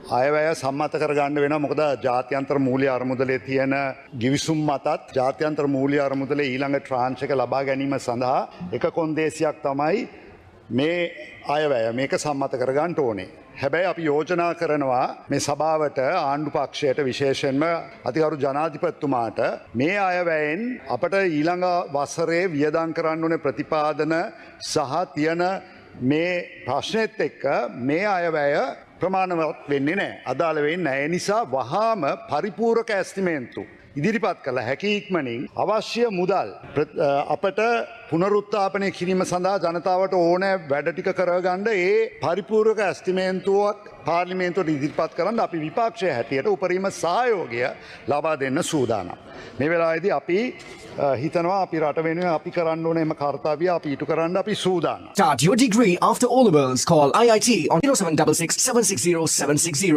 අයවැය සම්මත කරගන්න වෙනවා. මොකද ජාත්‍යන්තර මූල්‍ය අරමුදලේ තියෙන ගිවිසුම් මතත් ජාත්‍යන්තර මූල්‍ය අරමුදලේ ඊළඟ ට්‍රාන්ච් එක ලබා ගැනීම සඳහා එක කොන්දේසියක් තමයි මේ අයවැය මේක සම්මත කරගන්න ඕනේ. හැබැයි අපි යෝජනා කරනවා මේ සභාවට ආණ්ඩු පක්ෂයට විශේෂයෙන්ම අතිගරු ජනාධිපතිතුමාට මේ අයවැයෙන් අපට ඊළඟ වසරේ වියදම් කරන්න ඕනේ ප්‍රතිපාදන සහ තියෙන මේ ප්‍රශ්නෙත් එක්ක මේ අයවැය ප්‍රමාණවත් වෙන්නේ නැහැ. අදාළ වෙන්නේ නැහැ. ඒ නිසා වහාම පරිපූර්ණක ඇස්තිමේන්තු ඉදිරිපත් කළ හැකි ඉක්මනින් අවශ්‍ය මුදල් අපට පුනරුත්ථාපනය කිරීම සඳහා ජනතාවට ඕනෑ වැඩ ටික කරගන්න ඒ පරිපූර්ණක ඇස්තිමේන්තුවක් පාර්ලිමේන්තුවට ඉදිරිපත් කරන්න අපි විපක්ෂය හැටියට උපරිම සහයෝගය ලබා දෙන්න සූදානම්. මේ වෙලාවේදී අපි හිතනවා අපි රට වෙනුවෙන් අපි කරන්න ඕනේ එම කාර්යය අපි ඊට කරන්න අපි සූදානම්. Start your degree after O levels. Call IIT on 0766 760 760.